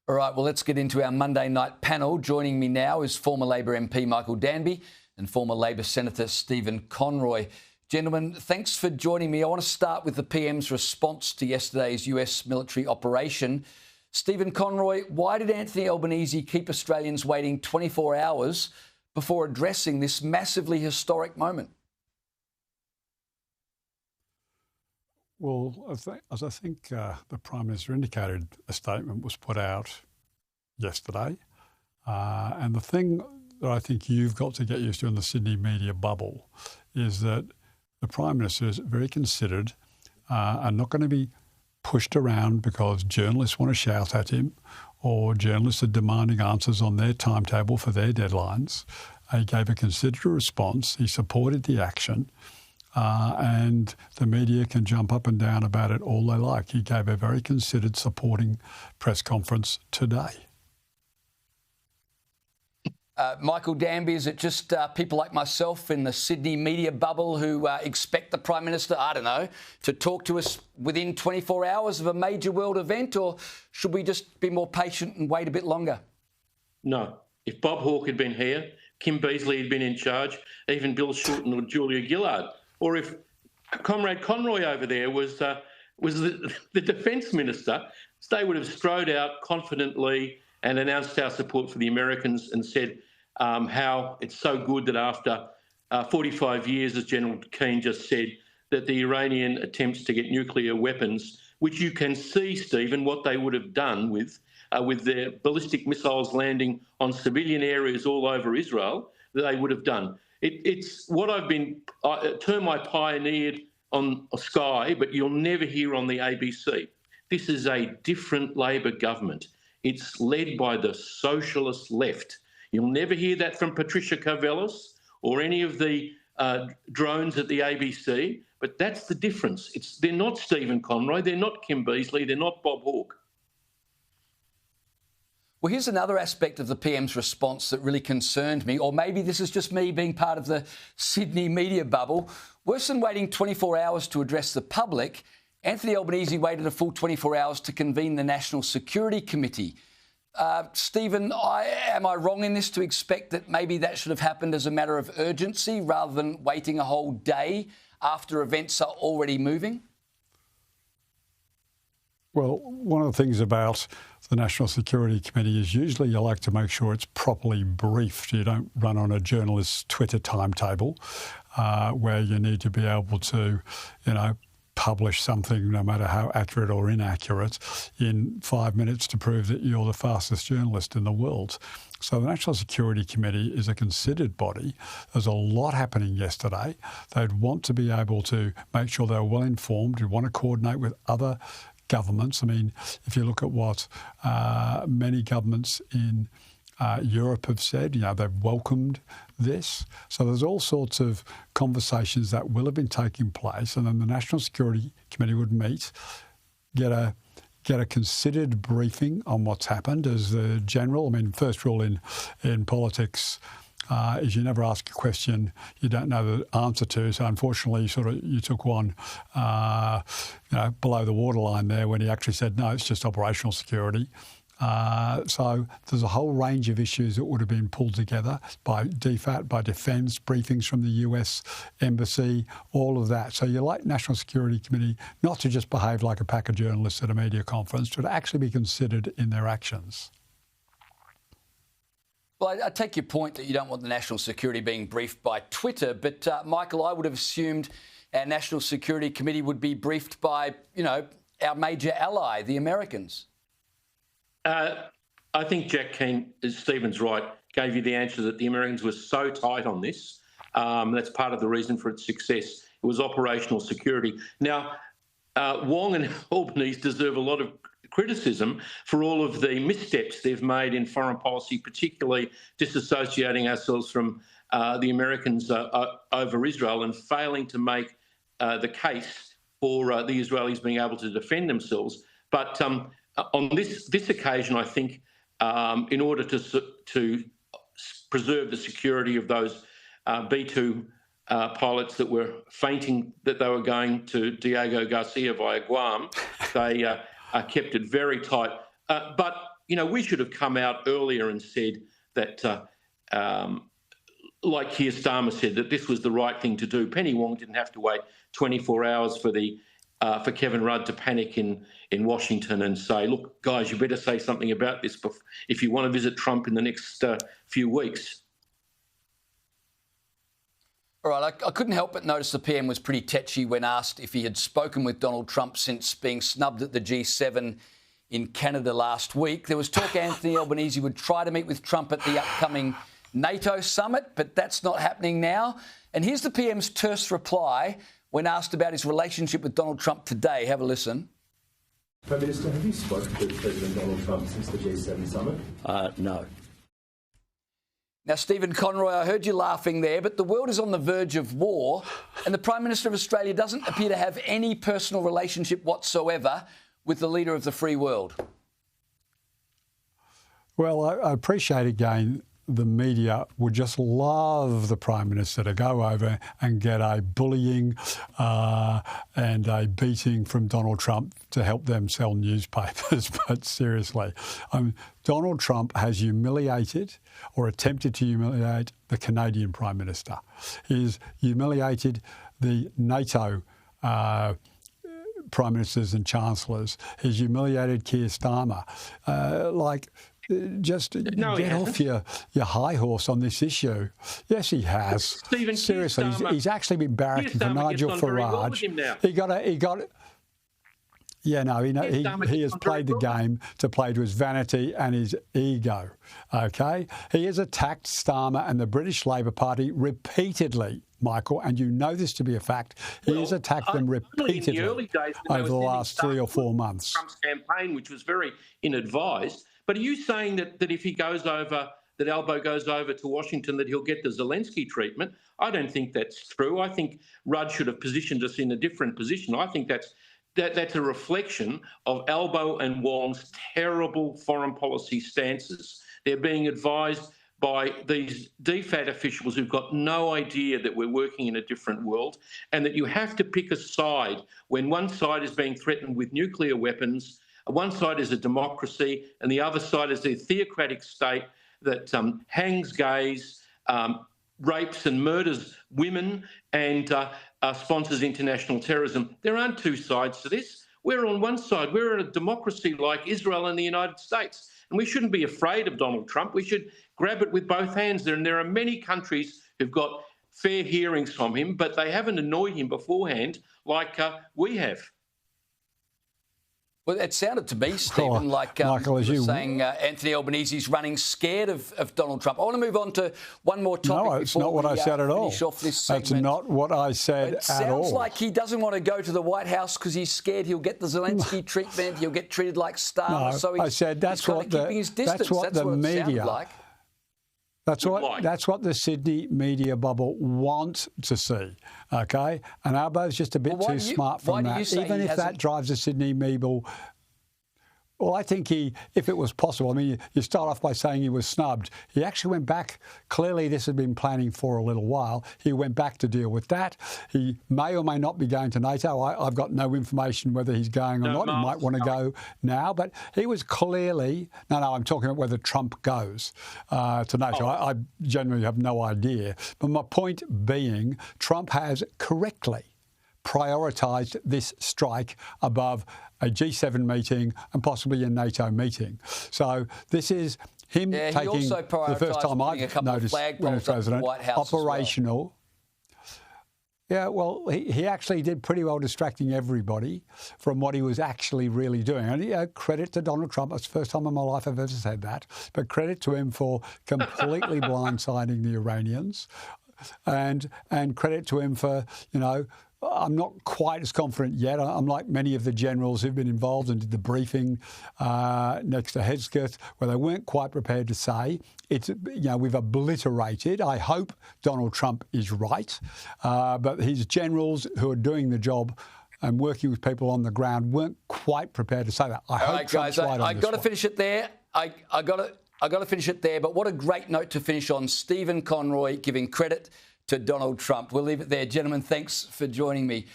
All right, well, let's get into our Monday night panel. Joining me now is former Labor MP Michael Danby and former Labor Senator Stephen Conroy. Gentlemen, thanks for joining me. I want to start with the PM's response to yesterday's US military operation. Stephen Conroy, why did Anthony Albanese keep Australians waiting 24 hours before addressing this massively historic moment? Well, as I think the Prime Minister indicated, a statement was put out yesterday. And the thing that I think you've got to get used to in the Sydney media bubble is that the Prime Minister is very considered and not going to be pushed around because journalists want to shout at him or journalists are demanding answers on their timetable for their deadlines. He gave a considered response. He supported the action. And the media can jump up and down about it all they like. He gave a very considered supporting press conference today. Michael Danby, is it just people like myself in the Sydney media bubble who expect the Prime Minister, I don't know, to talk to us within 24 hours of a major world event, or should we just be more patient and wait a bit longer? No. If Bob Hawke had been here, Kim Beazley had been in charge, even Bill Shorten or Julia Gillard, or if Comrade Conroy over there was the Defence Minister, they would have strode out confidently and announced our support for the Americans and said how it's so good that after 45 years, as General Keane just said, that the Iranian attempts to get nuclear weapons, which you can see, Stephen, what they would have done with their ballistic missiles landing on civilian areas all over Israel, that they would have done. It's what I've been term I pioneered on Sky, but you'll never hear on the ABC. This is a different Labor government. It's led by the socialist left. You'll never hear that from Patricia Karvelas or any of the drones at the ABC, but that's the difference. They're not Stephen Conroy, they're not Kim Beazley, they're not Bob Hawke. Well, here's another aspect of the PM's response that really concerned me, or maybe this is just me being part of the Sydney media bubble. Worse than waiting 24 hours to address the public, Anthony Albanese waited a full 24 hours to convene the National Security Committee. Stephen, am I wrong in this to expect that maybe that should have happened as a matter of urgency rather than waiting a whole day after events are already moving? Well, one of the things about the National Security Committee is usually you like to make sure it's properly briefed. You don't run on a journalist's Twitter timetable where you need to be able to, publish something, no matter how accurate or inaccurate, in 5 minutes to prove that you're the fastest journalist in the world. So the National Security Committee is a considered body. There's a lot happening yesterday. They'd want to be able to make sure they're well informed. You'd want to coordinate with other governments. I mean, if you look at what many governments in Europe have said, they've welcomed this. So there's all sorts of conversations that will have been taking place, and then the National Security Committee would meet, get a considered briefing on what's happened as the general. I mean, first rule in politics is you never ask a question you don't know the answer to. So unfortunately, you took one below the waterline there when he actually said, no, it's just operational security. So there's a whole range of issues that would have been pulled together by DFAT, by Defence, briefings from the US Embassy, all of that. So you like National Security Committee not to just behave like a pack of journalists at a media conference, but to actually be considered in their actions. Well, I take your point that you don't want the national security being briefed by Twitter, but Michael, I would have assumed our National Security Committee would be briefed by, our major ally, the Americans. I think Jack Keane, Stephen's right, gave you the answer that the Americans were so tight on this. That's part of the reason for its success. It was operational security. Now, Wong and Albanese deserve a lot of criticism for all of the missteps they've made in foreign policy, particularly disassociating ourselves from the Americans over Israel and failing to make the case for the Israelis being able to defend themselves. But on this occasion, I think in order to preserve the security of those B-2 pilots that were fainting that they were going to Diego Garcia via Guam, they kept it very tight. But we should have come out earlier and said that, like Keir Starmer said, that this was the right thing to do. Penny Wong didn't have to wait 24 hours for Kevin Rudd to panic in Washington and say, look, guys, you better say something about this if you want to visit Trump in the next few weeks. All right, I couldn't help but notice the PM was pretty tetchy when asked if he had spoken with Donald Trump since being snubbed at the G7 in Canada last week. There was talk Anthony Albanese would try to meet with Trump at the upcoming NATO summit, but that's not happening now. And here's the PM's terse reply when asked about his relationship with Donald Trump today. Have a listen. Prime Minister, have you spoken with President Donald Trump since the G7 summit? No. Now, Stephen Conroy, I heard you laughing there, but the world is on the verge of war, and the Prime Minister of Australia doesn't appear to have any personal relationship whatsoever with the leader of the free world. Well, I appreciate again the media would just love the Prime Minister to go over and get a bullying and a beating from Donald Trump to help them sell newspapers. But seriously, Donald Trump has humiliated or attempted to humiliate the Canadian Prime Minister. He's humiliated the NATO Prime Ministers and Chancellors. He's humiliated Keir Starmer. Just get off your high horse on this issue. Yes, he has. Stephen, seriously, he's actually been barracking for Nigel Farage. He has played the game to play to his vanity and his ego. Okay, he has attacked Starmer and the British Labor Party repeatedly, Michael, and you know this to be a fact. He has attacked them repeatedly over the last 3 or 4 months. Trump's campaign, which was very ill-advised. But are you saying that if he goes over, that Albo goes over to Washington, that he'll get the Zelensky treatment? I don't think that's true. I think Rudd should have positioned us in a different position. I think that's a reflection of Albo and Wong's terrible foreign policy stances. They're being advised by these DFAT officials who've got no idea that we're working in a different world, and that you have to pick a side when one side is being threatened with nuclear weapons. One side is a democracy and the other side is a theocratic state that hangs gays, rapes and murders women and sponsors international terrorism. There aren't two sides to this. We're on one side. We're a democracy like Israel and the United States, and we shouldn't be afraid of Donald Trump. We should grab it with both hands. And there are many countries who've got fair hearings from him, but they haven't annoyed him beforehand like we have. Well, it sounded to me, Stephen, like Michael, you were saying Anthony Albanese's running scared of Donald Trump. I want to move on to one more topic. No, it's not what I said at all. That's not what I said at all. It sounds like he doesn't want to go to the White House because he's scared he'll get the Zelensky treatment. He'll get treated like Starmer. No, so I said that's what the media. That's what the Sydney media bubble wants to see, okay? And Albo's just a bit too smart for that. Even if that drives the Sydney media. Well, I think if it was possible, I mean, you start off by saying he was snubbed. He actually went back. Clearly, this had been planning for a little while. He went back to deal with that. He may or may not be going to NATO. I've got no information whether he's going or not. He might want to go now. But he was clearly... No, I'm talking about whether Trump goes to NATO. I genuinely have no idea. But my point being, Trump has correctly prioritised this strike above a G7 meeting and possibly a NATO meeting. So this is him taking, the first time I've noticed when he's president, operational. Yeah, well, he actually did pretty well distracting everybody from what he was actually really doing. And credit to Donald Trump. That's the first time in my life I've ever said that. But credit to him for completely blindsiding the Iranians. And credit to him for, I'm not quite as confident yet. I'm like many of the generals who've been involved and did the briefing next to Hegseth, where they weren't quite prepared to say it's, we've obliterated. I hope Donald Trump is right, but his generals who are doing the job and working with people on the ground weren't quite prepared to say that. I hope Trump's right on this one. I've got to finish it there. I got to finish it there. But what a great note to finish on. Stephen Conroy giving credit to Donald Trump. We'll leave it there. Gentlemen, thanks for joining me.